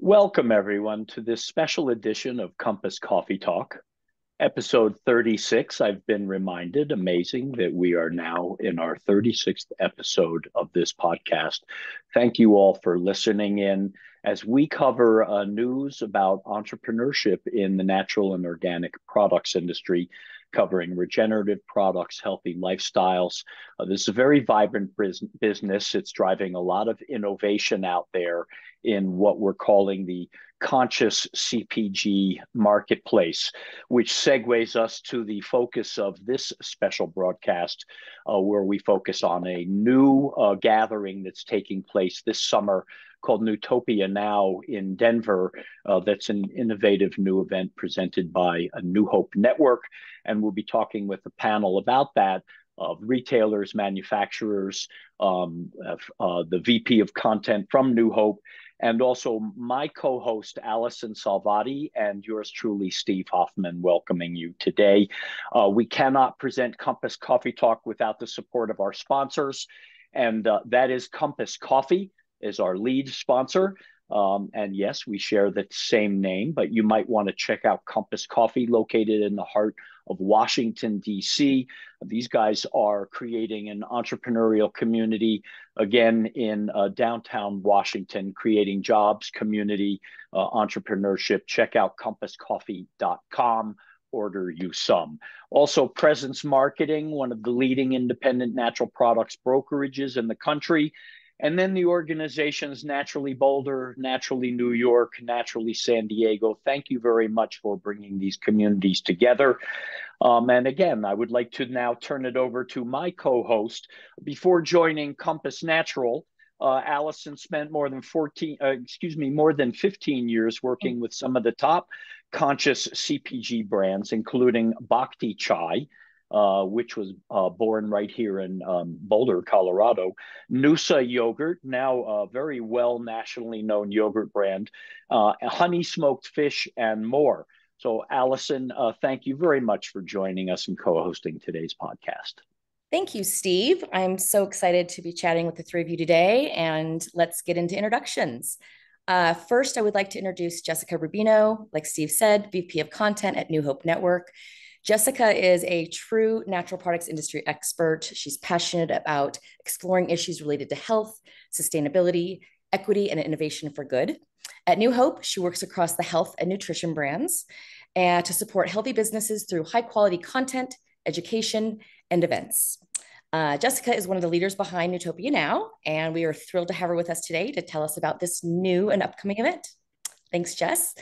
Welcome, everyone, to this special edition of Compass Coffee Talk, episode 36. I've been reminded, amazing, that we are now in our 36th episode of this podcast. Thank you all for listening in as we cover news about entrepreneurship in the natural and organic products industry, covering regenerative products, healthy lifestyles. This is a very vibrant business. It's driving a lot of innovation out there in what we're calling the conscious CPG marketplace, which segues us to the focus of this special broadcast, where we focus on a new gathering that's taking place this summer called Newtopia Now in Denver. That's an innovative new event presented by a New Hope Network. And we'll be talking with a panel about that of retailers, manufacturers, the VP of content from New Hope, and also my co-host, Allison Salvati, and yours truly, Steve Hoffman, welcoming you today. We cannot present Compass Coffee Talk without the support of our sponsors, and that is Compass Coffee is our lead sponsor. And yes, we share the same name, but you might want to check out Compass Coffee, located in the heart of Washington, D.C. These guys are creating an entrepreneurial community, again, in downtown Washington, creating jobs, community, entrepreneurship. Check out compasscoffee.com. Order you some. Also, Presence Marketing, one of the leading independent natural products brokerages in the country. And then the organizations Naturally Boulder, Naturally New York, Naturally San Diego. Thank you very much for bringing these communities together. And again, I would like to now turn it over to my co-host. Before joining Compass Natural, Allison spent more than 15 years working with some of the top conscious CPG brands, including Bhakti Chai, which was born right here in Boulder, Colorado. Noosa Yogurt, now a very well nationally known yogurt brand, honey smoked fish, and more. So, Allison, thank you very much for joining us and co-hosting today's podcast. Thank you, Steve. I'm so excited to be chatting with the three of you today, and let's get into introductions. First, I would like to introduce Jessica Rubino, like Steve said, VP of Content at New Hope Network. Jessica is a true natural products industry expert. She's passionate about exploring issues related to health, sustainability, equity, and innovation for good. At New Hope, she works across the health and nutrition brands and to support healthy businesses through high-quality content, education, and events. Jessica is one of the leaders behind Newtopia Now, and we are thrilled to have her with us today to tell us about this new and upcoming event. Thanks, Jess.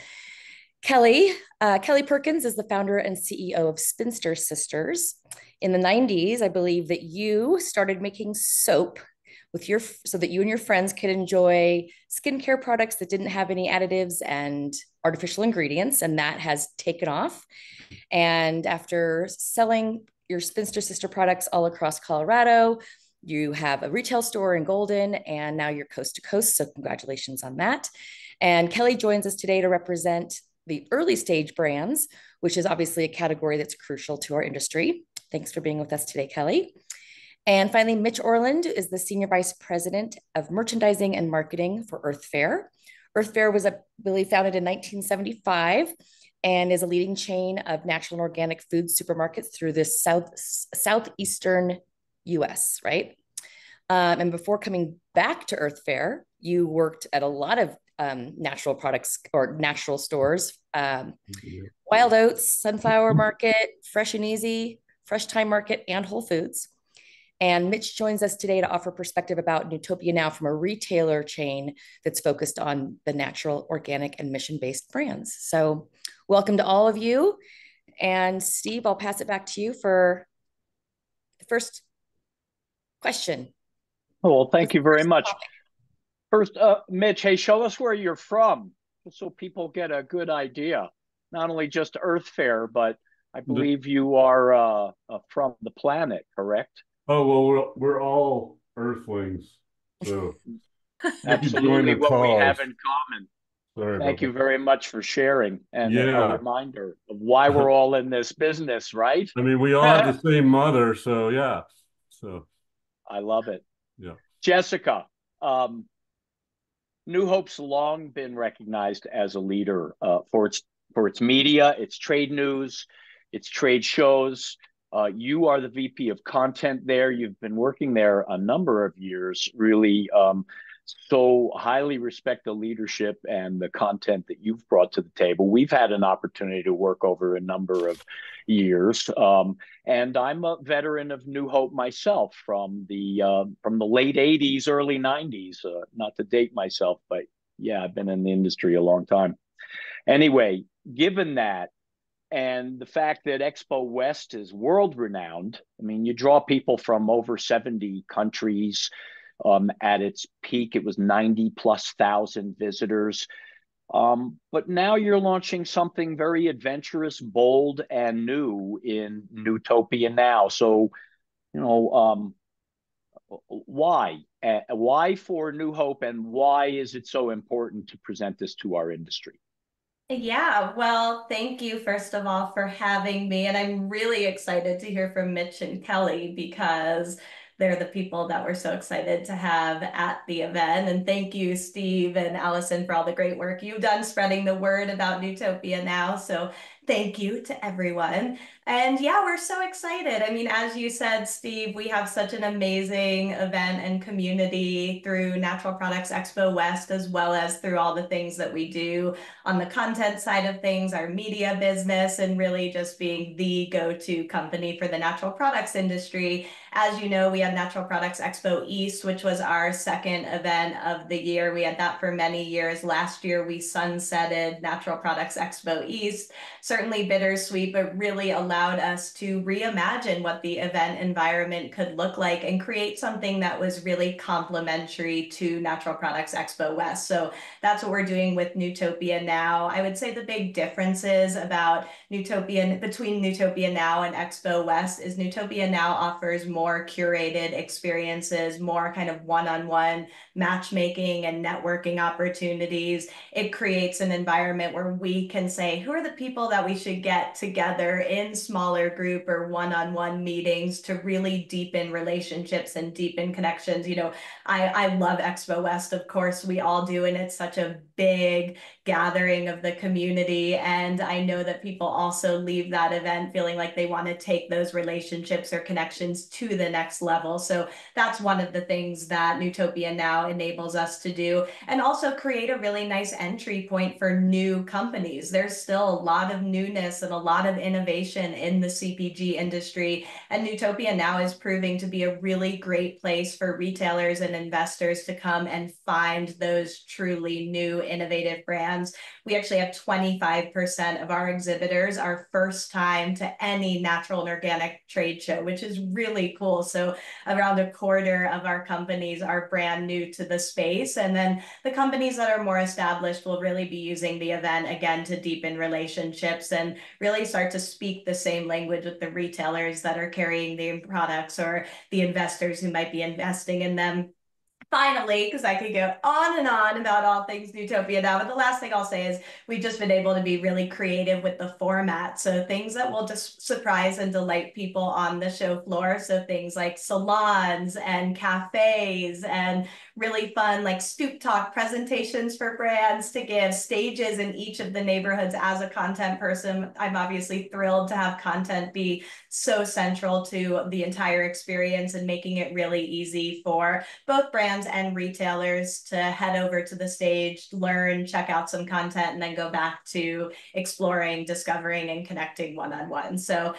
Kelly Perkins is the founder and CEO of Spinster Sisters. In the 90s, I believe that you started making soap so that you and your friends could enjoy skincare products that didn't have any additives and artificial ingredients, and that has taken off. And after selling your Spinster Sister products all across Colorado, you have a retail store in Golden, and now you're coast to coast, so congratulations on that. And Kelly joins us today to represent the early stage brands, which is obviously a category that's crucial to our industry. Thanks for being with us today, Kelly. And finally, Mitch Orland is the Senior Vice President of Merchandising and Marketing for Earth Fare. Earth Fare was, I believe, founded in 1975 and is a leading chain of natural and organic food supermarkets through the southeastern US, right? And before coming back to Earth Fare, you worked at a lot of natural products or natural stores, Wild Oats, Sunflower Market, Fresh and Easy, Fresh Time Market, and Whole Foods. And Mitch joins us today to offer perspective about Newtopia Now from a retailer chain that's focused on the natural, organic, and mission-based brands. So welcome to all of you. And Steve, I'll pass it back to you for the first question. Oh, well, thank you very much. First, Mitch, hey, show us where you're from, so people get a good idea. Not only just Earth Fare, but I believe you are from the planet, correct? Oh, well, we're all Earthlings, so absolutely what we have in common. Sorry Thank you very much for sharing, and a reminder of why we're all in this business, right? I mean, we all have the same mother, so yeah. So I love it. Yeah, Jessica, New Hope's long been recognized as a leader for its media, its trade news, its trade shows. You are the VP of content there. You've been working there a number of years. Really, so highly respect the leadership and the content that you've brought to the table. We've had an opportunity to work over a number of years, and I'm a veteran of New Hope myself from the late '80s, early '90s. Not to date myself, but yeah, I've been in the industry a long time. Anyway, given that, and the fact that Expo West is world renowned, I mean, you draw people from over 70 countries. At its peak, it was 90 plus thousand visitors. But now you're launching something very adventurous, bold, and new in Newtopia Now. So, you know, why? Why for New Hope, and why is it so important to present this to our industry? Yeah, well, thank you, first of all, for having me. And I'm really excited to hear from Mitch and Kelly because they're the people that we're so excited to have at the event. And thank you, Steve and Allison, for all the great work you've done spreading the word about Newtopia Now. So thank you to everyone. And yeah, we're so excited. I mean, as you said, Steve, we have such an amazing event and community through Natural Products Expo West, as well as through all the things that we do on the content side of things, our media business, and really just being the go-to company for the natural products industry. As you know, we had Natural Products Expo East, which was our second event of the year. We had that for many years. Last year, we sunsetted Natural Products Expo East. Certainly bittersweet, but really allowed us to reimagine what the event environment could look like and create something that was really complementary to Natural Products Expo West. So that's what we're doing with Newtopia Now. I would say the big differences about between Newtopia Now and Expo West is Newtopia Now offers more curated experiences, more kind of one-on-one matchmaking and networking opportunities. It creates an environment where we can say, who are the people that we should get together in smaller group or one-on-one meetings to really deepen relationships and deepen connections. You know, I love Expo West, of course, we all do, and it's such a big gathering of the community. And I know that people also leave that event feeling like they want to take those relationships or connections to the next level. So that's one of the things that Newtopia Now enables us to do, and also create a really nice entry point for new companies. There's still a lot of newness and a lot of innovation in the CPG industry, and Newtopia Now is proving to be a really great place for retailers and investors to come and find those truly new innovative brands. We actually have 25% of our exhibitors are first time to any natural and organic trade show, which is really cool. So around a quarter of our companies are brand new to the space. And then the companies that are more established will really be using the event again to deepen relationships and really start to speak the same language with the retailers that are carrying the products or the investors who might be investing in them. Finally, because I could go on and on about all things Newtopia Now, but the last thing I'll say is we've just been able to be really creative with the format. So things that will just surprise and delight people on the show floor. So things like salons and cafes and really fun like stoop talk presentations for brands to give, stages in each of the neighborhoods. As a content person, I'm obviously thrilled to have content be so central to the entire experience and making it really easy for both brands and retailers to head over to the stage, learn, check out some content, and then go back to exploring, discovering, and connecting one-on-one. So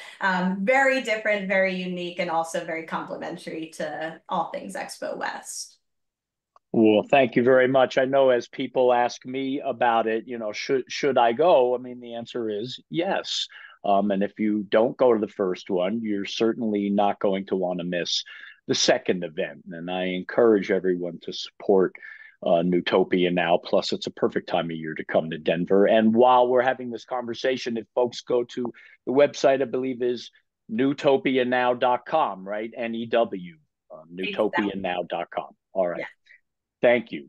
very different, very unique, and also very complementary to all things Expo West. Well, thank you very much. I know as people ask me about it, should I go? I mean, the answer is yes. And if you don't go to the first one, you're certainly not going to want to miss the second event. And I encourage everyone to support Newtopia Now. Plus, it's a perfect time of year to come to Denver. And while we're having this conversation, if folks go to the website, I believe is newtopianow.com, right? N-E-W, newtopianow.com. All right. Yeah. Thank you.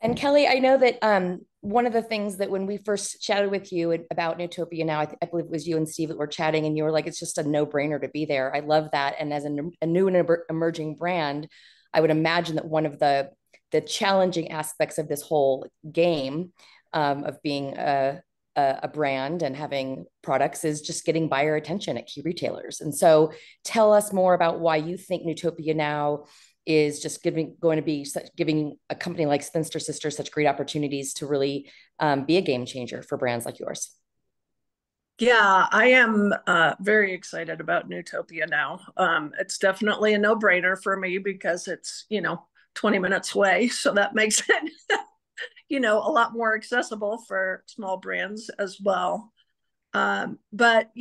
And Kelly, I know that one of the things that when we first chatted with you about Newtopia Now, I believe it was you and Steve that were chatting, and you were like, it's just a no-brainer to be there. I love that. And as a new and emerging brand, I would imagine that one of the the challenging aspects of this whole game of being a brand and having products is just getting buyer attention at key retailers. And so tell us more about why you think Newtopia Now is just giving a company like Spinster Sisters such great opportunities to really be a game changer for brands like yours. Yeah, I am very excited about Newtopia Now. It's definitely a no-brainer for me because it's, 20 minutes away. So that makes it, a lot more accessible for small brands as well. But,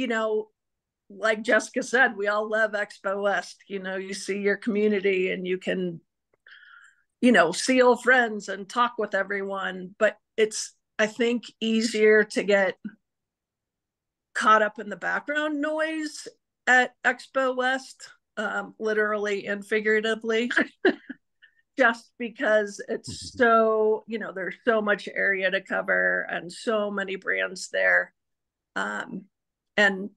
like Jessica said, we all love Expo West. You see your community and you can, see old friends and talk with everyone. But it's, I think, easier to get caught up in the background noise at Expo West, literally and figuratively, just because it's so, there's so much area to cover and so many brands there. And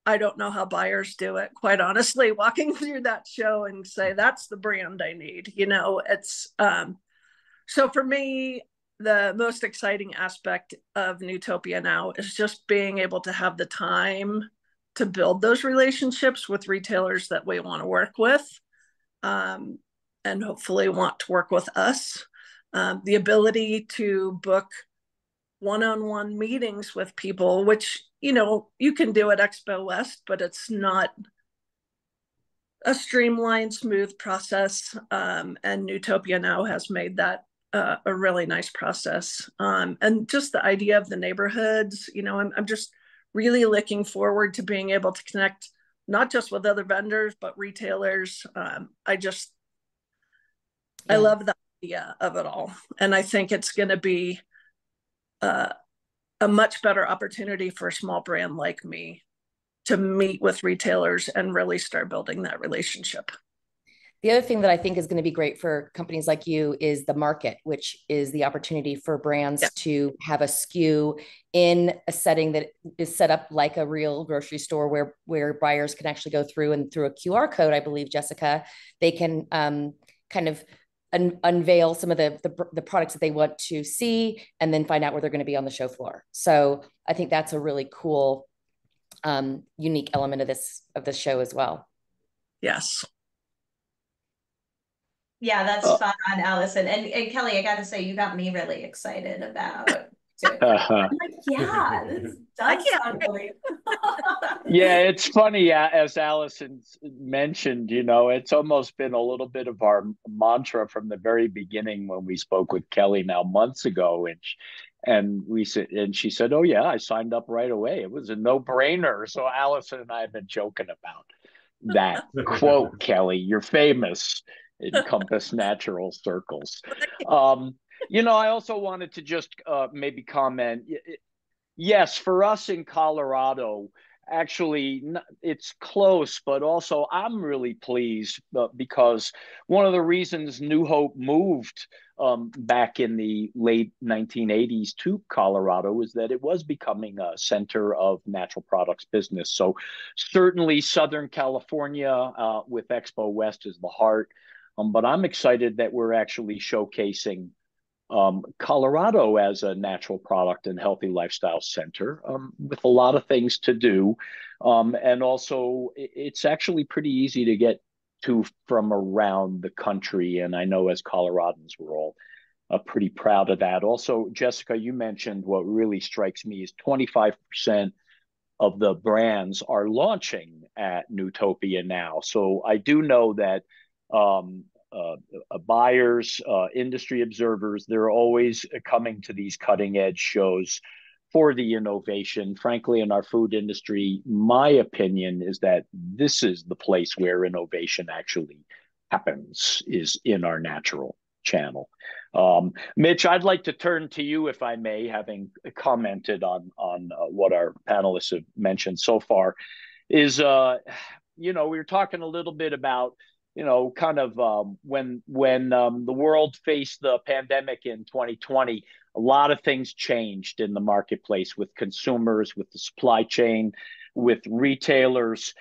I don't know how buyers do it, quite honestly, walking through that show and say, that's the brand I need. It's so for me, the most exciting aspect of Newtopia Now is just being able to have the time to build those relationships with retailers that we want to work with, and hopefully want to work with us. The ability to book one-on-one meetings with people, which, you can do at Expo West, but it's not a streamlined, smooth process. And Newtopia Now has made that a really nice process. And just the idea of the neighborhoods, I'm just really looking forward to being able to connect not just with other vendors, but retailers. I love the idea of it all. And I think it's going to be a much better opportunity for a small brand like me to meet with retailers and really start building that relationship. The other thing that I think is going to be great for companies like you is the market, which is the opportunity for brands to have a SKU in a setting that is set up like a real grocery store where buyers can actually go through, and through a QR code, I believe, Jessica, they can kind of unveil some of the products that they want to see and then find out where they're going to be on the show floor. So I think that's a really cool, unique element of this show as well. Yes. Yeah, that's fun on Allison. And Kelly, I got to say, you got me really excited about it. I'm like, yeah, this does sound really. Yeah, it's funny, as Allison mentioned, it's almost been a little bit of our mantra from the very beginning when we spoke with Kelly now months ago, and she said, "Oh yeah, I signed up right away. It was a no-brainer." So Allison and I have been joking about that quote, Kelly. You're famous in Compass Natural circles. I also wanted to just maybe comment. Yes, for us in Colorado, actually, it's close, but also I'm really pleased because one of the reasons New Hope moved back in the late 1980s to Colorado is that it was becoming a center of natural products business. So certainly Southern California with Expo West is the heart. But I'm excited that we're actually showcasing Colorado as a natural product and healthy lifestyle center with a lot of things to do. And also, it's actually pretty easy to get to from around the country. And I know as Coloradans, we're all pretty proud of that. Also, Jessica, you mentioned what really strikes me is 25% of the brands are launching at Newtopia Now. So I do know that buyers, industry observers, they're always coming to these cutting edge shows for the innovation. Frankly, in our food industry, my opinion is that this is the place where innovation actually happens, is in our natural channel. Mitch, I'd like to turn to you, if I may, having commented on what our panelists have mentioned so far. Is we were talking a little bit about kind of when the world faced the pandemic in 2020, a lot of things changed in the marketplace with consumers, with the supply chain, with retailers.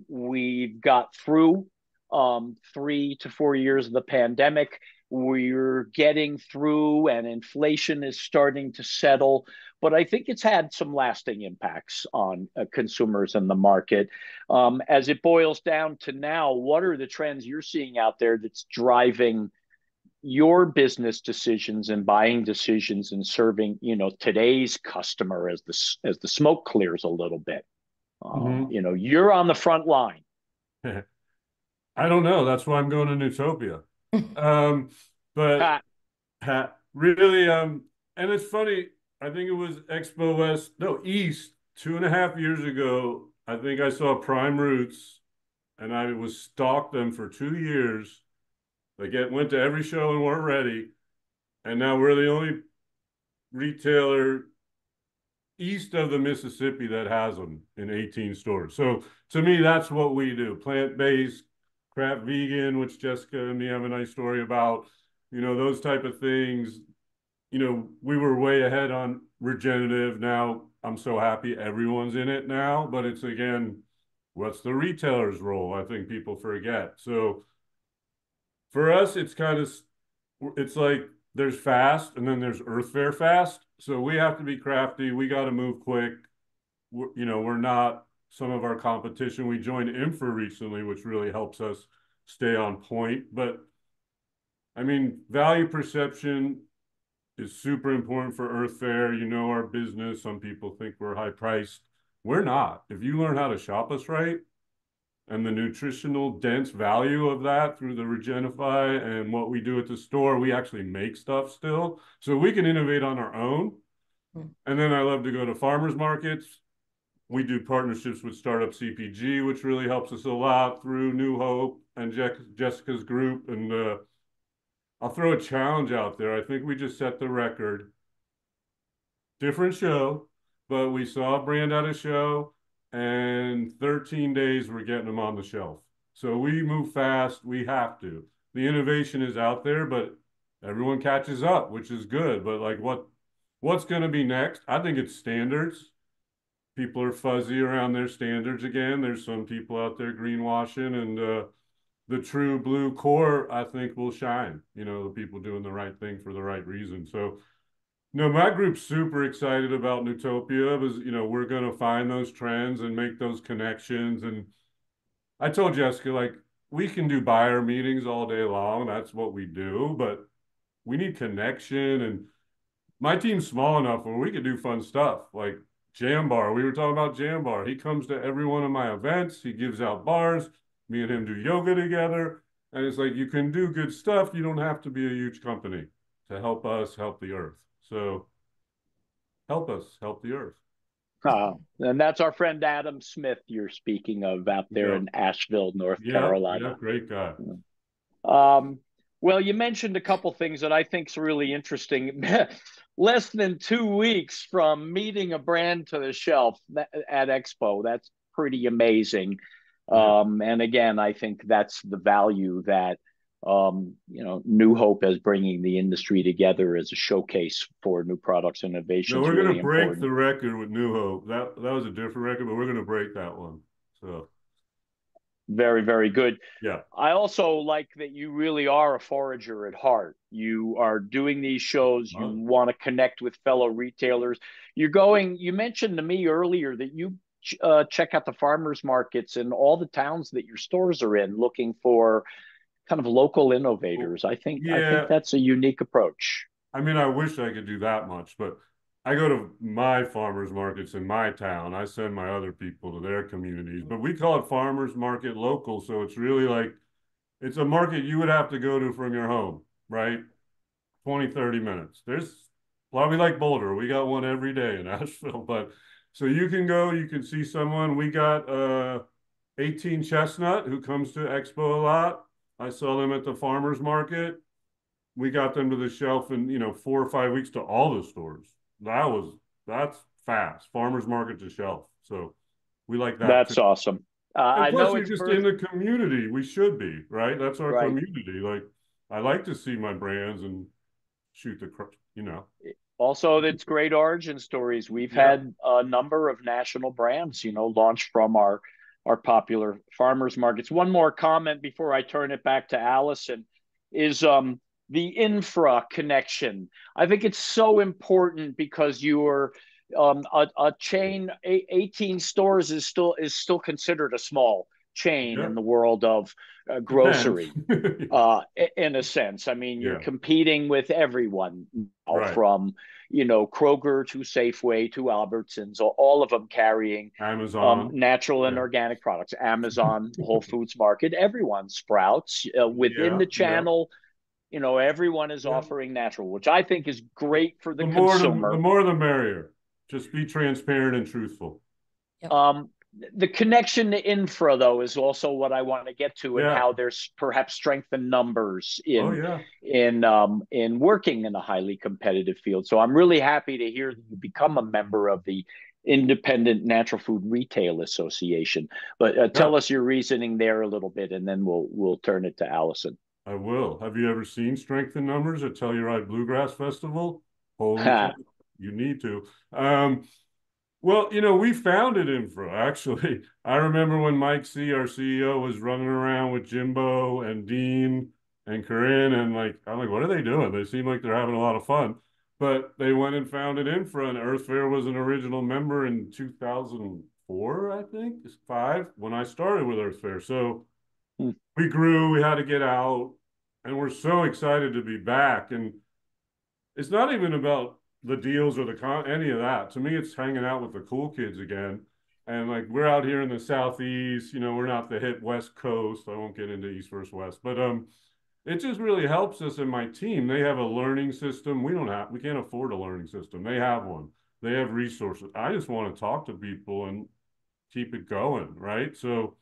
We've got through 3 to 4 years of the pandemic. we're getting through and inflation is starting to settle. But I think it's had some lasting impacts on consumers and the market. As it boils down to now, what are the trends you're seeing out there that's driving your business decisions and buying decisions and serving, today's customer as the smoke clears a little bit? Mhm. You're on the front line. I don't know. That's why I'm going to Newtopia. Um, but Ha, really, and it's funny. I think it was Expo West, no, East, 2.5 years ago. I think I saw Prime Roots, and I was stalked them for 2 years. Went to every show and weren't ready, and now we're the only retailer east of the Mississippi that has them in 18 stores. So to me, that's what we do: plant-based, craft vegan, which Jessica and me have a nice story about. Those type of things. We were way ahead on regenerative. Now I'm so happy everyone's in it now, but it's again, what's the retailer's role? I think people forget. So for us, it's like there's fast and then there's Earth Fair fast. So we have to be crafty. We got to move quick. We're not some of our competition. We joined Infra recently, which really helps us stay on point. But I mean, value perception is super important for Earth Fair. Our business. Some people think we're high priced. We're not. If you learn how to shop us right, and the nutritional dense value of that through the Regenify and what we do at the store, we actually make stuff still. So we can innovate on our own. And then I love to go to farmers markets. We do partnerships with Startup CPG, which really helps us a lot through New Hope and Jessica's group. And I'll throw a challenge out there. I think we just set the record. Different show, but we saw a brand at a show, and 13 days we're getting them on the shelf. So we move fast. We have to. The innovation is out there, but everyone catches up, which is good. But like what's going to be next? I think it's standards. People are fuzzy around their standards again. There's some people out there greenwashing, and the true blue core, I think, will shine. The people doing the right thing for the right reason. So no, my group's super excited about Newtopia. We're going to find those trends and make those connections. And I told Jessica, like, we can do buyer meetings all day long. That's what we do, but we need connection. And my team's small enough where we could do fun stuff like Jambar. We were talking about Jambar. He comes to every one of my events. He gives out bars. Me and him do yoga together. And it's like, you can do good stuff. You don't have to be a huge company to help us help the earth. So help us help the earth. And that's our friend Adam Smith you're speaking of out there Yeah. in Asheville, North Yeah, Carolina. great guy. Well, you mentioned a couple things that I think is really interesting. Less than 2 weeks from meeting a brand to the shelf at Expo. That's pretty amazing. Yeah. And again, I think that's the value that New Hope as bringing the industry together as a showcase for new products innovation No, is we're gonna really break the important. record with New Hope. That was a different record, but we're gonna break that one. So Very, very good. yeah. I also like that you really are a forager at heart. You are doing these shows. You Huh? want to connect with fellow retailers. You mentioned to me earlier that you check out the farmers markets in all the towns that your stores are in, looking for kind of local Well, innovators. I think yeah. that's a unique approach. I mean, I wish I could do that much, but I go to my farmers markets in my town. I send my other people to their communities, but we call it farmers market local. So it's really like it's a market you would have to go to from your home, right? 20, 30 minutes. There's probably like Boulder. We got one every day in Asheville, but so you can go, you can see someone. We got 18 Chestnut who comes to Expo a lot. I saw them at the farmers market. We got them to the shelf in 4 or 5 weeks to all the stores. That's fast. Farmers market to shelf. So we like that too. That's awesome. And I plus, know you're it's just in birth the community. We should be, right? That's our right. community. Like, I like to see my brands and shoot the. Also, that's great origin stories. We've Yeah. had a number of national brands, launched from our popular farmers markets. One more comment before I turn it back to Allison is the infra connection. I think it's so important because you're a chain. 18 stores is still considered a small chain Yeah. in the world of Depends. grocery. In a sense, I mean, you're Yeah. competing with everyone now, Right. from Kroger to Safeway to Albertsons, all of them carrying Amazon. natural and Yeah. organic products. Amazon, Whole Foods Market, everyone, Sprouts, within Yeah. the Yeah. channel, everyone is Yeah. offering natural, which I think is great for the The consumer. more the merrier. Just be transparent and truthful. Yep. The connection to infra, though, is also what I want to get to, and Yeah. how there's perhaps strength in numbers Oh yeah. in working in a highly competitive field. So I'm really happy to hear that you become a member of the Independent Natural Food Retail Association. But Yeah. tell us your reasoning there a little bit, and then we'll turn it to Allison. I will. Have you ever seen Strength in Numbers at Telluride Bluegrass Festival? Holy cow, you need to. Well, we founded Infra, actually. I remember when Mike C., our CEO, was running around with Jimbo and Dean and Corinne, and I'm like, what are they doing? They seem like they're having a lot of fun. But they went and founded Infra, and Earth Fare was an original member in 2004, I think, it's 5, when I started with Earth Fare. So we grew, we had to get out, and we're so excited to be back. And it's not even about the deals or any of that. To me, it's hanging out with the cool kids again. And we're out here in the Southeast, we're not the hip West Coast. I won't get into East versus West, but it just really helps us and my team. They have a learning system. We can't afford a learning system. They have one. They have resources. I just want to talk to people and keep it going, right? So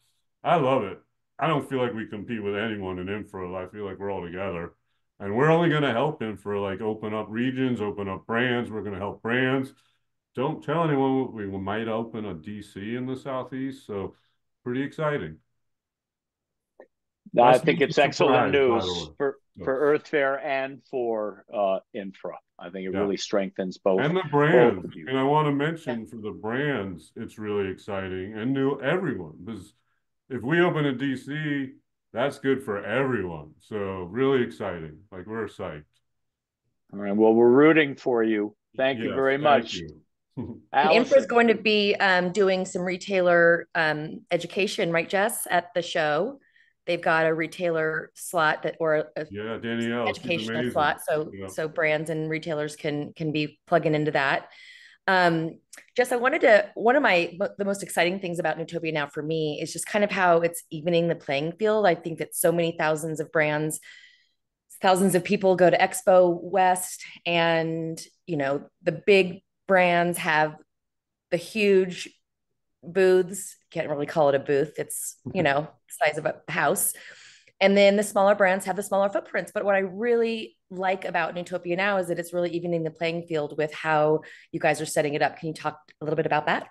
I love it. I don't feel like we compete with anyone in infra. I feel like we're all together. And we're only going to help infra, open up regions, open up brands. We're going to help brands. Don't tell anyone we might open a DC in the Southeast. So pretty exciting. I That's think no it's excellent surprise, by the news way. for Earth Fare and for infra. I think it Yeah. really strengthens both And the both brands. of you. And I want to mention for the brands, it's really exciting and new everyone. Because if we open a DC, that's good for everyone. So really exciting. We're psyched. All right. Well, we're rooting for you. Thank you Yes, very thank much. you. And Infra is Allison. going to be doing some retailer education, right, Jess, at the show. They've got a retailer slot Yeah, Danielle, she's educational amazing. slot, so Yeah. so brands and retailers can be plugging into that. Jess, one of the most exciting things about Newtopia Now for me is just kind of how it's evening the playing field. I think that so many thousands of brands, thousands of people go to Expo West, and the big brands have the huge booths. Can't really call it a booth. It's, size of a house. And then the smaller brands have the smaller footprints. But what I really like about Newtopia Now is that it's really evening the playing field with how you guys are setting it up. Can you talk a little bit about that?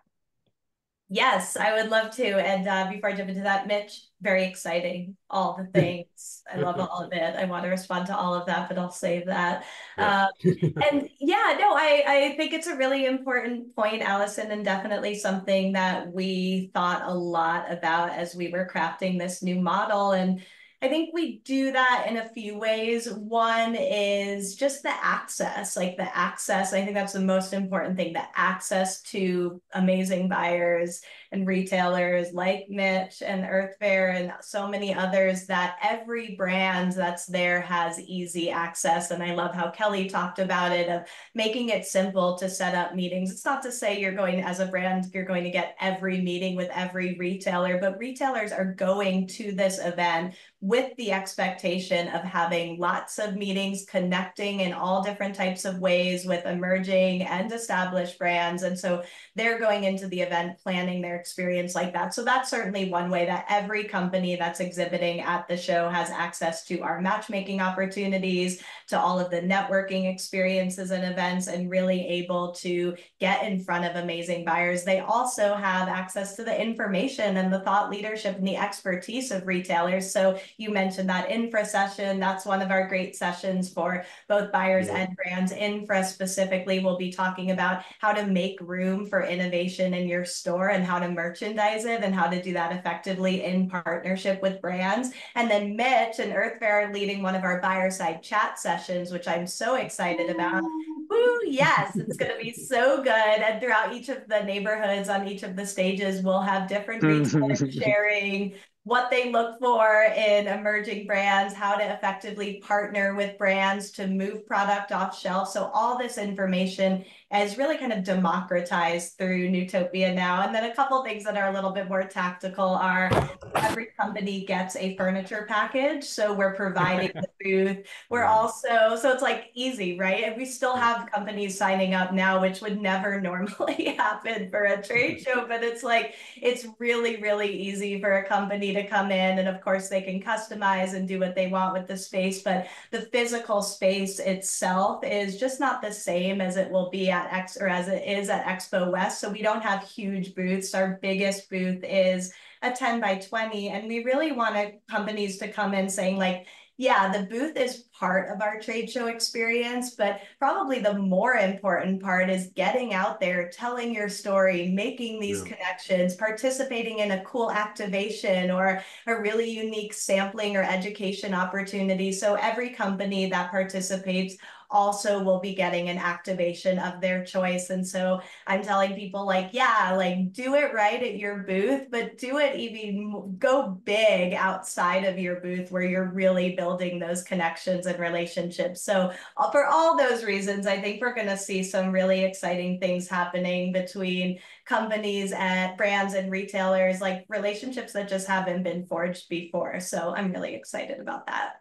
Yes, I would love to. And before I jump into that, Mitch, very exciting. All the things. I love all of it. I want to respond to all of that, but I'll save that. Yeah. And yeah, no, I think it's a really important point, Allison, and definitely something that we thought a lot about as we were crafting this new model. And I think we do that in a few ways. One is just the access, I think that's the most important thing, the access to amazing buyers and retailers like Mitch and Earth Fare and so many others, that every brand that's there has easy access. And I love how Kelly talked about it, of making it simple to set up meetings. It's not to say as a brand, you're going to get every meeting with every retailer, but retailers are going to this event with the expectation of having lots of meetings, connecting in all different types of ways with emerging and established brands. And so they're going into the event planning their experience like that. So that's certainly one way that every company that's exhibiting at the show has access to our matchmaking opportunities, to all of the networking experiences and events, and really able to get in front of amazing buyers. They also have access to the information and the thought leadership and the expertise of retailers. So you mentioned that infra session. That's one of our great sessions for both buyers and brands. Infra specifically will be talking about how to make room for innovation in your store and how to to merchandise it and how to do that effectively in partnership with brands. And then Mitch and Earth Fair are leading one of our buyer side chat sessions, which I'm so excited about. Woo, yes, it's going to be so good. And throughout each of the neighborhoods on each of the stages, we'll have different retailers sharing what they look for in emerging brands, how to effectively partner with brands to move product off shelf. So all this information is really kind of democratized through Newtopia Now. And then a couple things that are a little bit more tactical are every company gets a furniture package. So we're providing the booth. We're also, so it's like easy, right? And we still have companies signing up now, which would never normally happen for a trade show, but it's like, it's really, really easy for a company to come in, and of course they can customize and do what they want with the space, but the physical space itself is just not the same as it will be at as it is at Expo West. So we don't have huge booths. Our biggest booth is a 10 by 20, and we really want companies to come in saying like, yeah, the booth is part of our trade show experience, but probably the more important part is getting out there, telling your story, making these connections, participating in a cool activation or a really unique sampling or education opportunity. So every company that participates also will be getting an activation of their choice. And so I'm telling people like, yeah, like do it right at your booth, but do it even go big outside of your booth where you're really building those connections and relationships. So for all those reasons, I think we're going to see some really exciting things happening between companies and brands and retailers, like relationships that just haven't been forged before. So I'm really excited about that.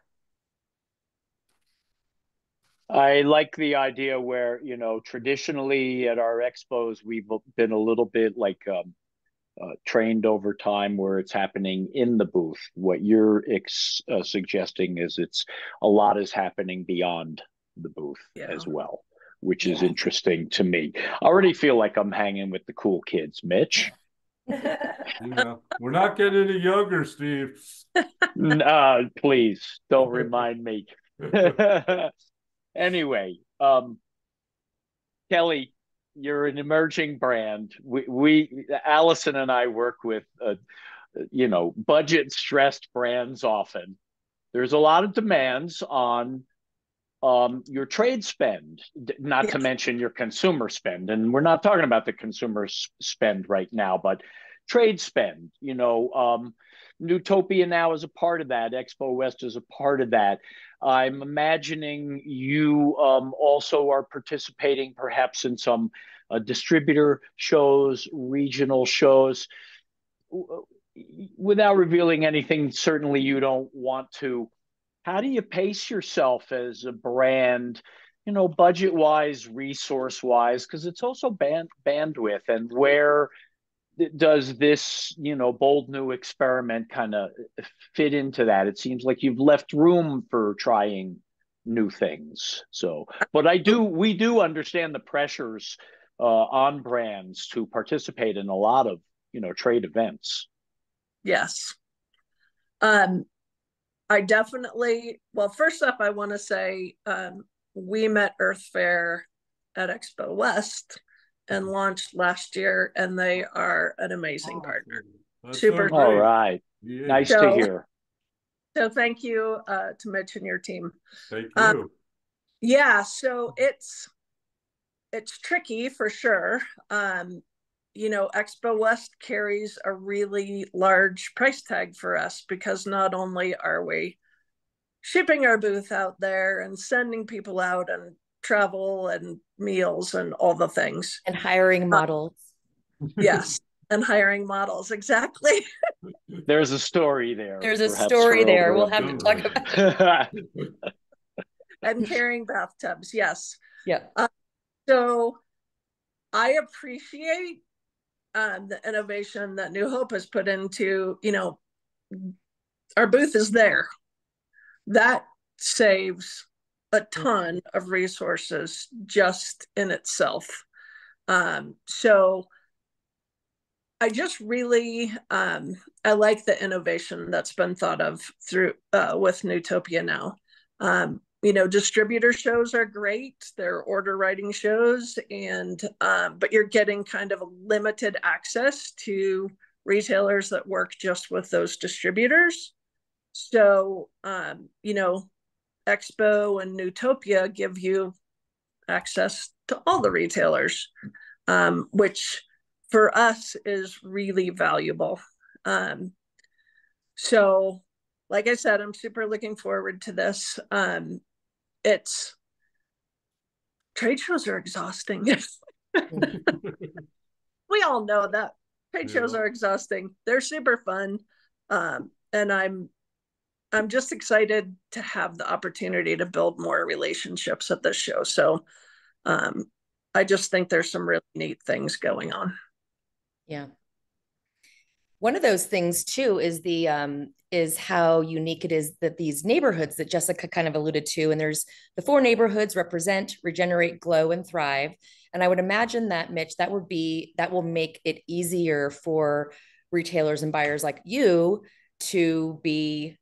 I like the idea where, you know, traditionally at our expos, we've been a little bit like trained over time where it's happening in the booth. What you're suggesting is a lot is happening beyond the booth as well, which is interesting to me. I already feel like I'm hanging with the cool kids, Mitch. You know, we're not getting any younger, Steve. Please don't remind me. Anyway, Kelly, you're an emerging brand. We Allison and I work with, you know, budget stressed brands often. There's a lot of demands on your trade spend, not to mention your consumer spend. And we're not talking about the consumer spend right now, but trade spend. You know, Newtopia Now is a part of that. Expo West is a part of that. I'm imagining you also are participating perhaps in some distributor shows, regional shows. Without revealing anything, certainly you don't want to. How do you pace yourself as a brand, you know, budget wise, resource wise, because it's also bandwidth, and where does this, you know, bold new experiment kind of fit into that? It seems like you've left room for trying new things. So, but we do understand the pressures on brands to participate in a lot of, you know, trade events. Yes. I definitely, well, first up, I want to say we met Earth Fair at Expo West and launched last year, and they are an amazing partner. That's Super. so All right. Yeah. Nice to hear. So thank you to Mitch and your team. Thank you. Yeah, so it's tricky for sure. You know, Expo West carries a really large price tag for us because not only are we shipping our booth out there and sending people out and travel and meals and all the things. And hiring models. Yes, and hiring models, exactly. There's a story there. There's a story there. We'll have to talk about it. And carrying bathtubs, yes. Yeah. So I appreciate the innovation that New Hope has put into, you know, our booth is there. That saves a ton of resources just in itself. So I just really, I like the innovation that's been thought of through with Newtopia Now. distributor shows are great. They're order writing shows, and but you're getting kind of a limited access to retailers that work just with those distributors. So, Expo and Newtopia give you access to all the retailers, which for us is really valuable. So, like I said, I'm super looking forward to this. It's trade shows are exhausting. We all know that trade shows are exhausting. They're super fun, and I'm just excited to have the opportunity to build more relationships at this show. So I just think there's some really neat things going on. Yeah. One of those things too is how unique it is that these neighborhoods that Jessica kind of alluded to, and there's the 4 neighborhoods: represent, regenerate, glow, and thrive. And I would imagine that, Mitch, that will make it easier for retailers and buyers like you to be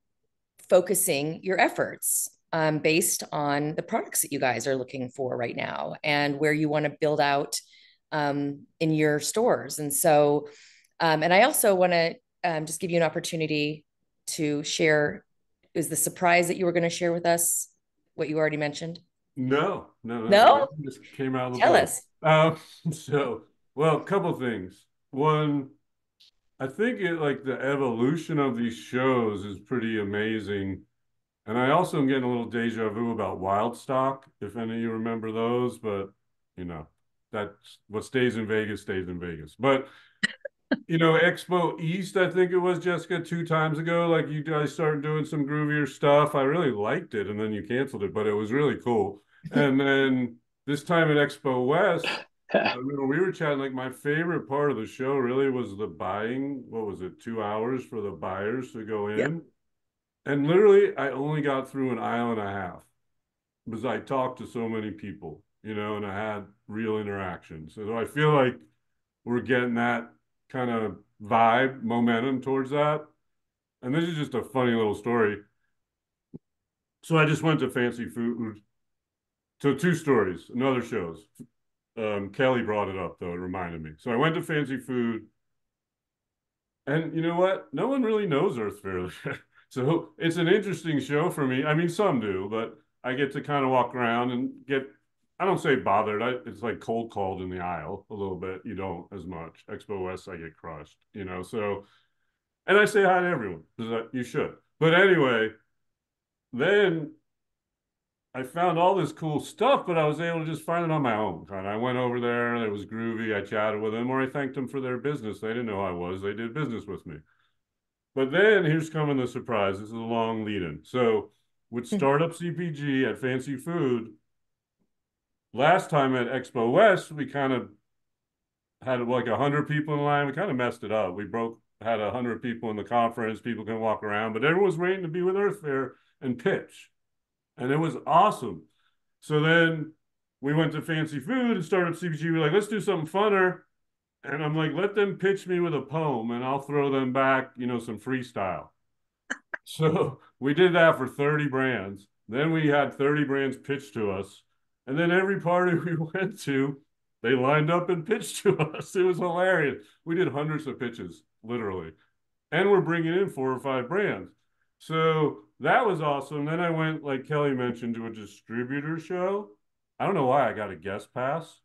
focusing your efforts based on the products that you guys are looking for right now and where you want to build out in your stores. And so, and I also want to just give you an opportunity to share. Is the surprise that you were going to share with us what you already mentioned? No. No? It just came out of the Tell blue. us. Well, a couple things. One, I think like the evolution of these shows is pretty amazing. And I also am getting a little deja vu about Wild Stock, if any of you remember those, but that's what stays in Vegas stays in Vegas. But Expo East, I think it was, Jessica, 2 times ago, like you guys started doing some groovier stuff. I really liked it, and then you canceled it, but it was really cool. And then this time at Expo West, I remember we were chatting, like my favorite part of the show really was the buying. What was it, 2 hours for the buyers to go in? Yep. And literally, I only got through an aisle and a half because I talked to so many people, and I had real interactions. So I feel like we're getting that kind of vibe, momentum towards that. And this is just a funny little story. So I just went to Fancy Food. So 2 stories, another shows. Kelly brought it up, though. It reminded me. So I went to Fancy Food. And you know what? No one really knows Earth Fair. So it's an interesting show for me. I mean, some do, but I get to kind of walk around and I don't say bothered. It's like cold called in the aisle a little bit. You don't as much. Expo West, I get crushed, so, and I say hi to everyone because you should. But anyway, then I found all this cool stuff, but I was able to just find it on my own. Kind of, I went over there. It was groovy. I chatted with them, or I thanked them for their business. They didn't know who I was. They did business with me. But then here's coming the surprise. This is a long lead-in. So with Startup CPG at Fancy Food, last time at Expo West, we kind of had like 100 people in line. We kind of messed it up. Had 100 people in the conference. People can walk around, but everyone was waiting to be with Earth Fair and pitch. And it was awesome. So then we went to Fancy Food and Startup CPG. We were like, let's do something funner. And I'm like, let them pitch me with a poem and I'll throw them back, some freestyle. So we did that for 30 brands. Then we had 30 brands pitched to us. And then every party we went to, they lined up and pitched to us. It was hilarious. We did hundreds of pitches, literally. And we're bringing in 4 or 5 brands. So that was awesome. Then I went, like Kelly mentioned, to a distributor show. I don't know why I got a guest pass.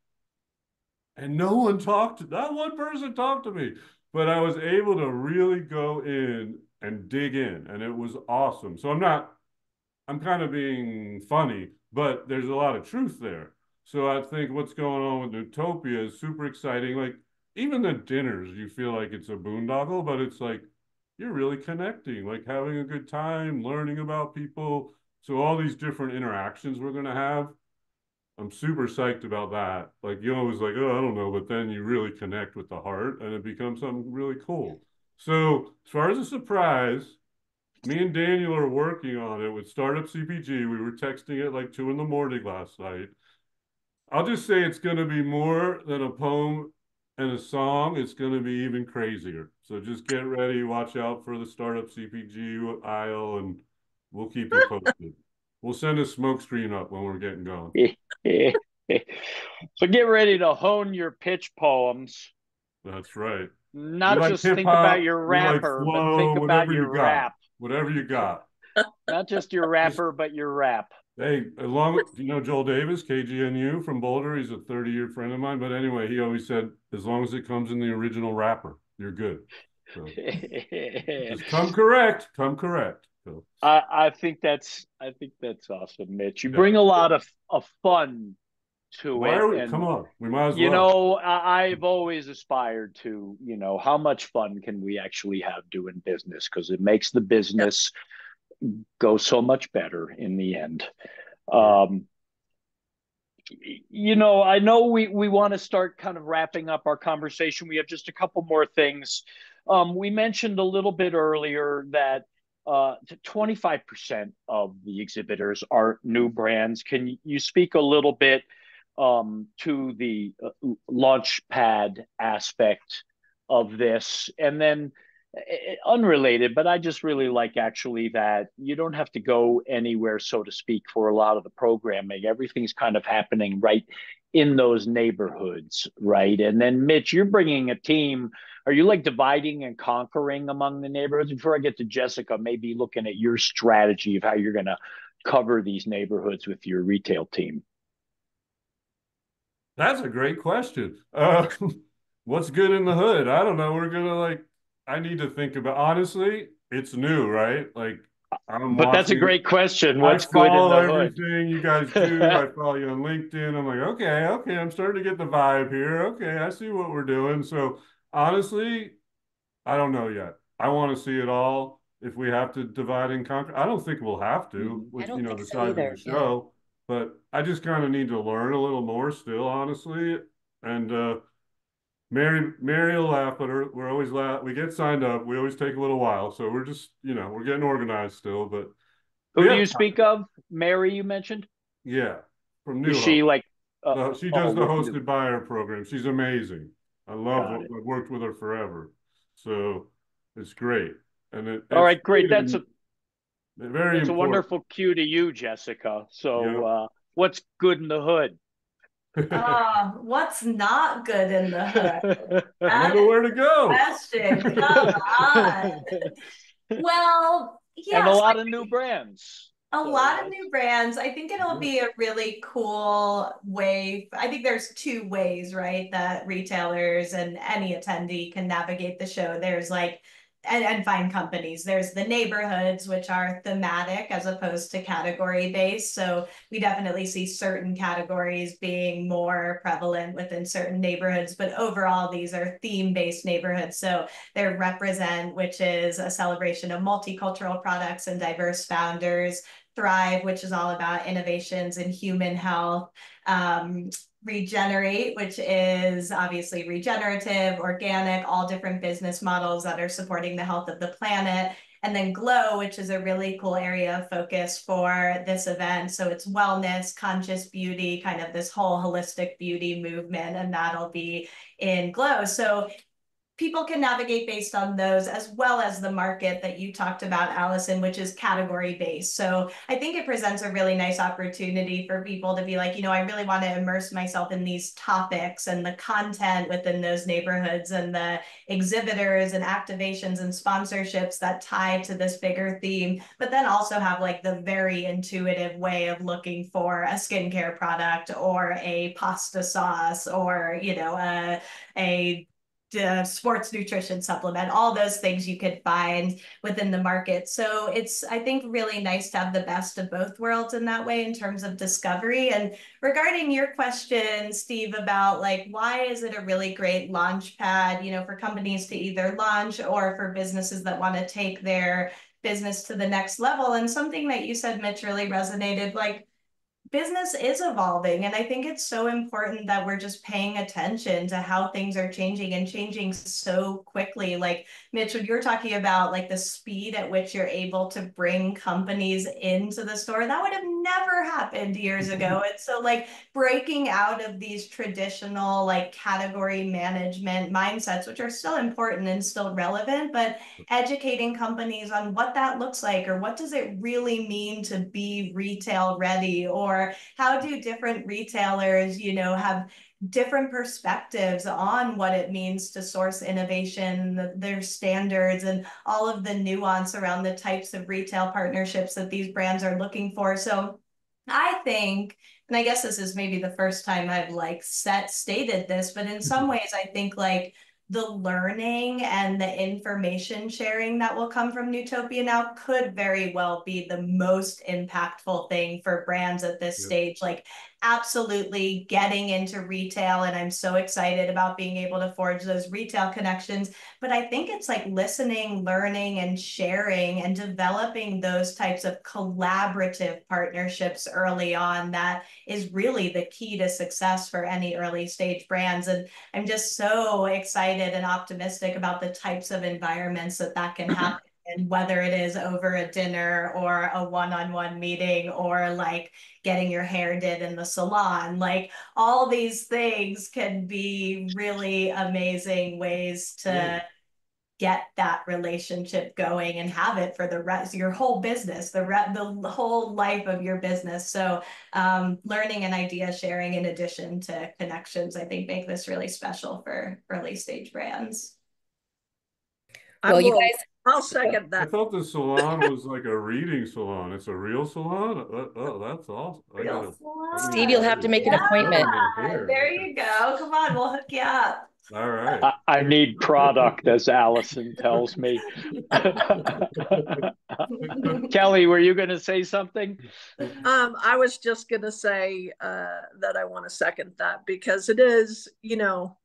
And not one person talked to me, but I was able to really go in and dig in, and it was awesome. So I'm kind of being funny, but there's a lot of truth there. So I think what's going on with Newtopia is super exciting. Like even the dinners, you feel like it's a boondoggle, but it's like you're really connecting, like having a good time, learning about people. So all these different interactions we're going to have, I'm super psyched about that. Like you always like, oh, I don't know, but then you really connect with the heart and it becomes something really cool. So as far as a surprise, me and Daniel are working on it with Startup CPG. We were texting at like 2 in the morning last night. I'll just say it's going to be more than a poem and a song. It's going to be even crazier. So just get ready. Watch out for the Startup CPG aisle and we'll keep you posted. We'll send a smoke screen up when we're getting going. So get ready to hone your pitch poems. That's right. We Not like just hip think about hop. your We like rapper, but flow. think about Whatever your you got. rap. Whatever you got. Not just your Just, rapper, but your rap. hey, along do you know Joel Davis, KGNU from Boulder? He's a 30-year friend of mine. But anyway, he always said, as long as it comes in the original rapper, you're good. So just come correct. Come correct. So, I think that's awesome, Mitch. You yeah. bring a lot of fun to Why it, are we? Come and on. We might as well. I've always aspired to, how much fun can we actually have doing business, because it makes the business go so much better in the end. Um, I know we want to start kind of wrapping up our conversation. We have just a couple more things. We mentioned a little bit earlier that 25% of the exhibitors are new brands. Can you speak a little bit to the launch pad aspect of this? And then unrelated, but I just really like actually that you don't have to go anywhere, so to speak, for a lot of the programming. Everything's kind of happening right in those neighborhoods, right? And then, Mitch, you're bringing a team. Are you like dividing and conquering among the neighborhoods? Before I get to Jessica, maybe looking at your strategy of how you're going to cover these neighborhoods with your retail team. That's a great question. What's good in the hood? I don't know. We're gonna I need to think about, honestly, it's new, right? Like I'm But that's a watching, great question. I What's good in follow the hood? everything you guys do. I follow you on LinkedIn. I'm like, okay, I'm starting to get the vibe here. Okay, I see what we're doing. So honestly, I don't know yet. I want to see it all. If we have to divide and conquer, I don't think we'll have to I with, don't think the so size of the either. Yeah. show, but I just kind of need to learn a little more still, honestly. And Mary will laugh, but we're always we get signed up. We always take a little while. So we're just, we're getting organized still, but Who we do have you time. speak of? Mary, you mentioned? Yeah, from Is New she Hope. like, She oh, does the with new? hosted buyer program. She's amazing. Got it. I've worked with her forever. So it's great. And All it's right, great. really very That's a important. wonderful cue to you, Jessica. So, Yeah. what's good in the hood? What's not good in the hood? I don't That know is where to go. the question. Come on. Well, And a yes, lot of new brands. a So lot of that's new brands. I think it'll Yeah. be a really cool way. I think there's two ways, right, that retailers and any attendee can navigate the show. There's like, and find companies. There's the neighborhoods, which are thematic as opposed to category based. So we definitely see certain categories being more prevalent within certain neighborhoods, but overall, these are theme based neighborhoods. So they're Represent, which is a celebration of multicultural products and diverse founders. Thrive, which is all about innovations in human health. Regenerate, which is obviously regenerative, organic, all different business models that are supporting the health of the planet. And then Glow, which is a really cool area of focus for this event. So it's wellness, conscious beauty, kind of this whole holistic beauty movement, and that'll be in Glow. So people can navigate based on those, as well as the market that you talked about, Allison, which is category based. So I think it presents a really nice opportunity for people to be like, I really want to immerse myself in these topics and the content within those neighborhoods and the exhibitors and activations and sponsorships that tie to this bigger theme, but then also have like the very intuitive way of looking for a skincare product or a pasta sauce or, a sports nutrition supplement, all those things you could find within the market. So it's, I think, really nice to have the best of both worlds in that way in terms of discovery. And regarding your question, Steve, about like, why is it a really great launch pad, for companies to either launch or for businesses that want to take their business to the next level? And something that you said, Mitch, really resonated. Like, business is evolving. And I think it's so important that we're just paying attention to how things are changing and changing so quickly. Like Mitch, when you were talking about like the speed at which you're able to bring companies into the store, that would have never happened years ago. And so like breaking out of these traditional like category management mindsets, which are still important and still relevant, but educating companies on what that looks like, or what does it really mean to be retail ready, or how do different retailers, you know, have different perspectives on what it means to source innovation, their standards, and all of the nuance around the types of retail partnerships that these brands are looking for. So I think, and I guess this is maybe the first time I've like stated this, but in some ways I think like the learning and the information sharing that will come from Newtopia Now could very well be the most impactful thing for brands at this stage. Like absolutely getting into retail, and I'm so excited about being able to forge those retail connections. But I think it's like listening, learning, and sharing and developing those types of collaborative partnerships early on that is really the key to success for any early stage brands. And I'm just so excited and optimistic about the types of environments that that can happen. And whether it is over a dinner or a one-on-one meeting, or like getting your hair did in the salon, like all these things can be really amazing ways to get that relationship going and have it for the rest of your whole business, the whole life of your business. So learning and idea sharing in addition to connections, I think make this really special for early stage brands. Well, you guys, I'll second I that. thought the salon was like a reading salon. It's a real salon? Oh, that's awesome. Real salon. Steve, you'll have to make an appointment. There you go. Come on, we'll hook you up. All right. I need product, as Allison tells me. Kelly, were you going to say something? I was just going to say that I want to second that, because it is, you know,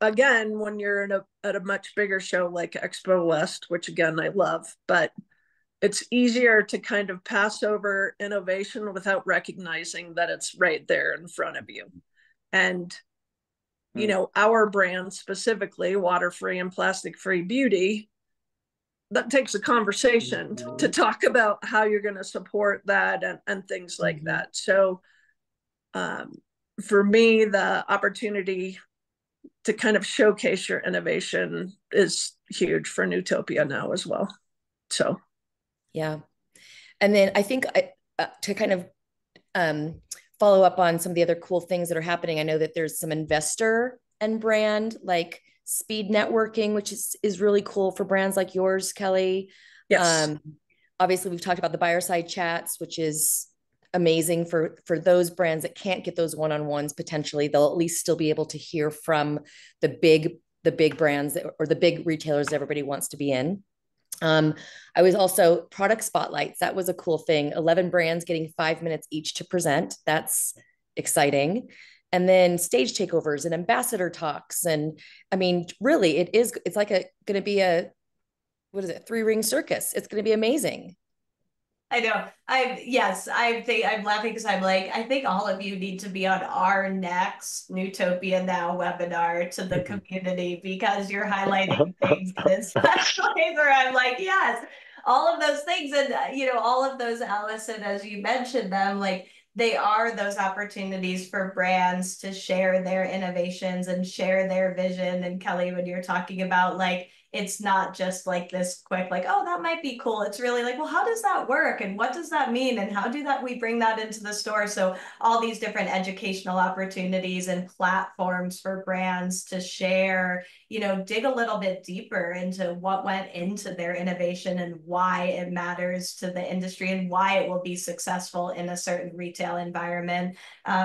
again, when you're at a much bigger show like Expo West, which again I love, but it's easier to kind of pass over innovation without recognizing that it's right there in front of you. And you know, our brand specifically, water free and plastic free beauty, that takes a conversation to talk about how you're going to support that and things like that. So for me, the opportunity to kind of showcase your innovation is huge for Newtopia Now as well. So yeah. And then I think to kind of follow up on some of the other cool things that are happening, I know that there's some investor and brand like speed networking, which is really cool for brands like yours, Kelly. yes. Obviously, we've talked about the buyer side chats, which is amazing for those brands that can't get those one-on-ones. Potentially, they'll at least still be able to hear from the big brands or the big retailers that everybody wants to be in. I was also product spotlights. That was a cool thing. 11 brands getting 5 minutes each to present. That's exciting. And then stage takeovers and ambassador talks. And I mean, really, it's like going to be a, what is it? 3-ring circus. It's going to be amazing. I know. I'm laughing because I'm like, I think all of you need to be on our next Newtopia Now webinar to the community, because you're highlighting things in such ways where I'm like, yes, all of those things. And, you know, all of those, Allison, as you mentioned them, like they are those opportunities for brands to share their innovations and share their vision. And Kelly, when you're talking about like, it's not just like this quick, like, oh, that might be cool. It's really like, well, how does that work? And what does that mean? And how do that we bring that into the store? So all these different educational opportunities and platforms for brands to share, you know, dig a little bit deeper into what went into their innovation and why it matters to the industry and why it will be successful in a certain retail environment.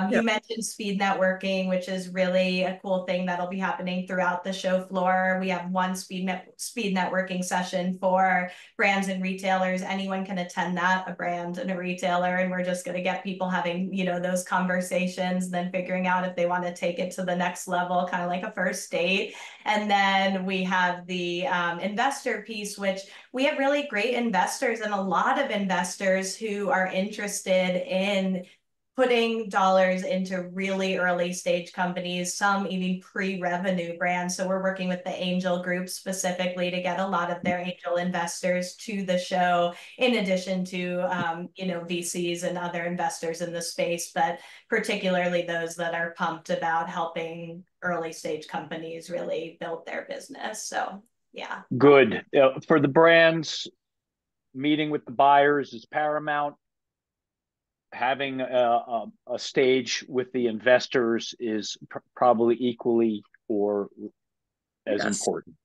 You mentioned speed networking, which is really a cool thing that'll be happening throughout the show floor. We have one speed networking speed networking session for brands and retailers. Anyone can attend that, a brand and a retailer, and we're just going to get people having, you know, those conversations, then figuring out if they want to take it to the next level, kind of like a first date. And then we have the investor piece, which we have really great investors and a lot of investors who are interested in putting dollars into really early stage companies, some even pre-revenue brands. So we're working with the angel group specifically to get a lot of their angel investors to the show, in addition to you know, VCs and other investors in the space, but particularly those that are pumped about helping early stage companies really build their business. So yeah. Good. For the brands, meeting with the buyers is paramount. Having a stage with the investors is probably equally or as important.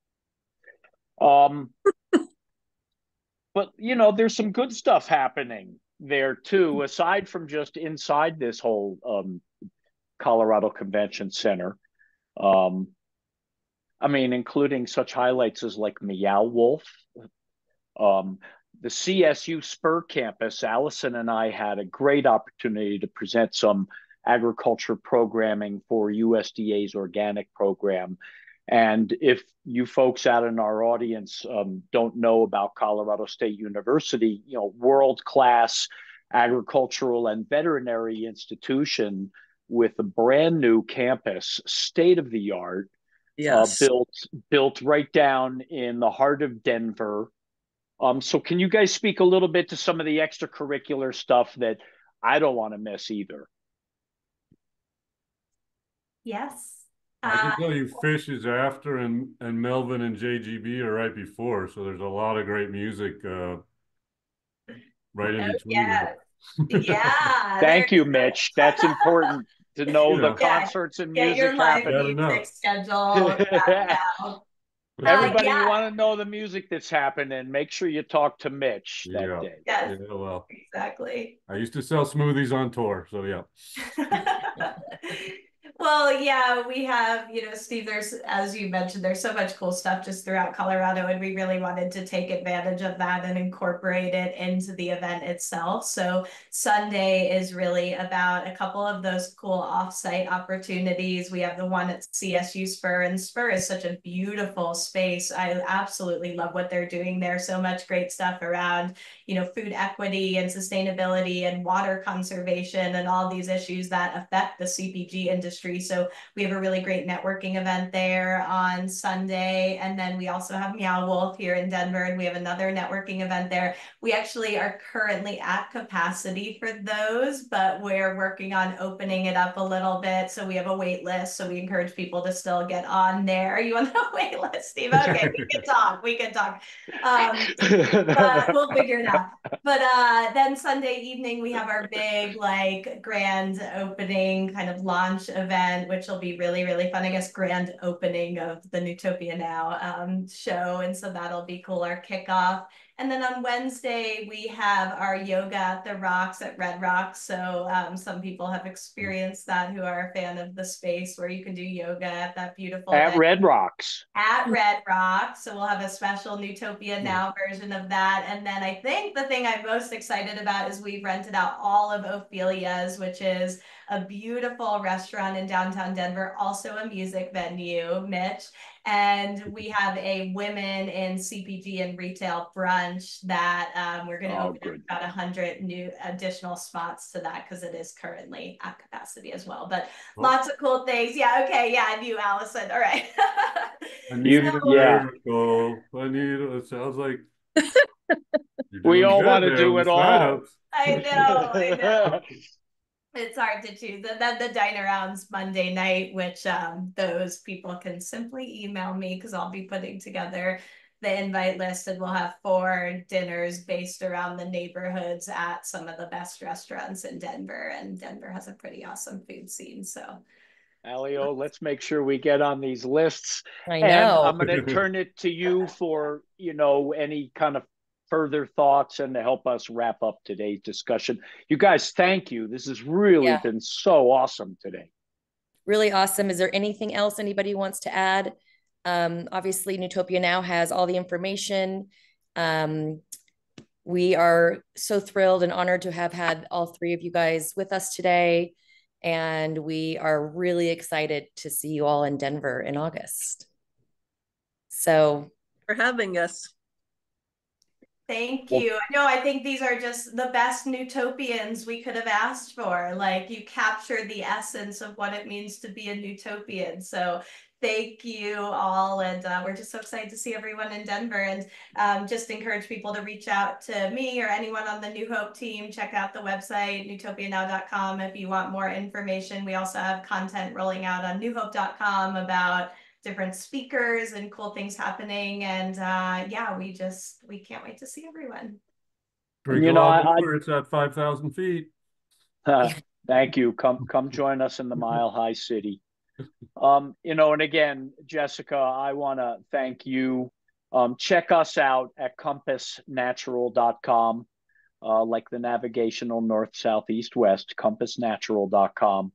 But, you know, there's some good stuff happening there too, aside from just inside this whole Colorado Convention Center. I mean, including such highlights as like Meow Wolf. The CSU Spur campus, Allison and I had a great opportunity to present some agriculture programming for USDA's organic program. And if you folks out in our audience don't know about Colorado State University, you know, world-class agricultural and veterinary institution with a brand new campus, state of the art, Yes. built right down in the heart of Denver. So can you guys speak a little bit to some of the extracurricular stuff that I don't want to miss either? Yes. I can tell you Fish is after, and Melvin and JGB are right before. So there's a lot of great music right in between. Yeah. Yeah. Thank you, Mitch. That's important to know the concerts and Get your music live happening. music schedule now. Everybody, you want to know the music that's happening, make sure you talk to Mitch that day. Yes. Yeah, well, exactly. I used to sell smoothies on tour, so yeah. Well, yeah, we have, you know, Steve, there's, as you mentioned, there's so much cool stuff just throughout Colorado, and we really wanted to take advantage of that and incorporate it into the event itself. So Sunday is really about a couple of those cool offsite opportunities. We have the one at CSU Spur, and Spur is such a beautiful space. I absolutely love what they're doing there. So much great stuff around, you know, food equity and sustainability and water conservation and all these issues that affect the CPG industry. So we have a really great networking event there on Sunday. And then we also have Meow Wolf here in Denver, and we have another networking event there. We actually are currently at capacity for those, but we're working on opening it up a little bit. So we have a wait list. So we encourage people to still get on there. Are you on the wait list, Steve? Okay, we can talk. We can talk. But we'll figure it out. But then Sunday evening, we have our big, like, grand opening kind of launch event, which will be really, really fun. I guess grand opening of the Newtopia Now show. And so that'll be cool, our kickoff. And then on Wednesday, we have our yoga at the Rocks at Red Rocks. So some people have experienced that who are a fan of the space, where you can do yoga at that beautiful at event. Red Rocks. At Red Rocks. So we'll have a special Newtopia Now version of that. And then I think the thing I'm most excited about is we've rented out all of Ophelia's, which is a beautiful restaurant in downtown Denver, also a music venue, Mitch. And we have a women in CPG and retail brunch that we're going to open about 100 new additional spots to that, because it is currently at capacity as well. But lots of cool things. Yeah, okay, yeah, I knew Allison. All right. I need a miracle. I need, it sounds like we all want to do it all. I know. It's hard to choose. And then the dine arounds Monday night, which those people can simply email me, because I'll be putting together the invite list, and we'll have 4 dinners based around the neighborhoods at some of the best restaurants in Denver. And Denver has a pretty awesome food scene. So Alio, let's make sure we get on these lists. I know. And I'm going to turn it to you for, you know, any kind of further thoughts and to help us wrap up today's discussion. You guys, thank you. This has really been so awesome today. Really awesome. Is there anything else anybody wants to add Obviously, Newtopia Now has all the information. We are so thrilled and honored to have had all three of you guys with us today. And we are really excited to see you all in Denver in August. So, for having us. Thank you. No, I think these are just the best Newtopians we could have asked for. Like, you captured the essence of what it means to be a Newtopian. So thank you all. And we're just so excited to see everyone in Denver, and just encourage people to reach out to me or anyone on the New Hope team. Check out the website, newtopianow.com, if you want more information. We also have content rolling out on newhope.com about different speakers and cool things happening. And yeah, we can't wait to see everyone. You know, it's at 5,000 feet. Thank you. Come join us in the Mile High City. You know, and again, Jessica, I want to thank you. Check us out at compassnatural.com, like the navigational north, south, east, west, compassnatural.com.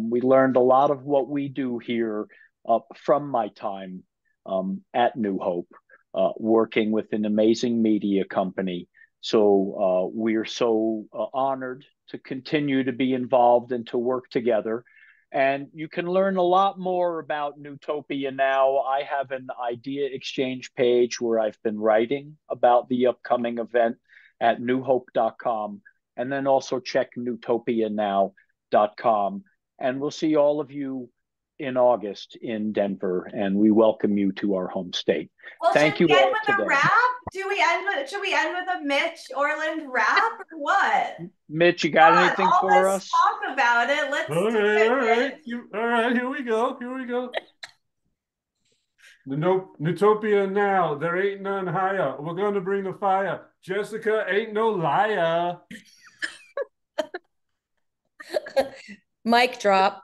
We learned a lot of what we do here from my time at New Hope, working with an amazing media company. So we're so honored to continue to be involved and to work together. And you can learn a lot more about Newtopia Now. I have an idea exchange page where I've been writing about the upcoming event at newhope.com. And then also check newtopianow.com. And we'll see all of you in August in Denver, and we welcome you to our home state. Well, thank you we end all with today. a rap? Should we end with a Mitch Orland rap or what? Mitch, you got anything for us? Talk about it. Let's All do right, it, all right. Mitch. All right, here we go. Newtopia Now, there ain't none higher. We're gonna bring the fire. Jessica ain't no liar. mic drop.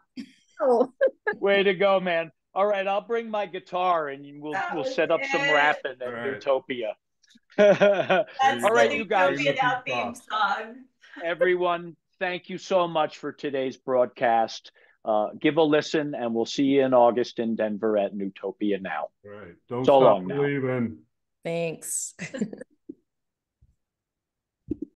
Oh. Way to go, man. All right, I'll bring my guitar and we'll set up some rapping at Newtopia. That's all right, you guys. Newtopia Now theme song. Everyone, thank you so much for today's broadcast. Give a listen, and we'll see you in August in Denver at Newtopia Now. All right. Don't so stop long believing. Thanks.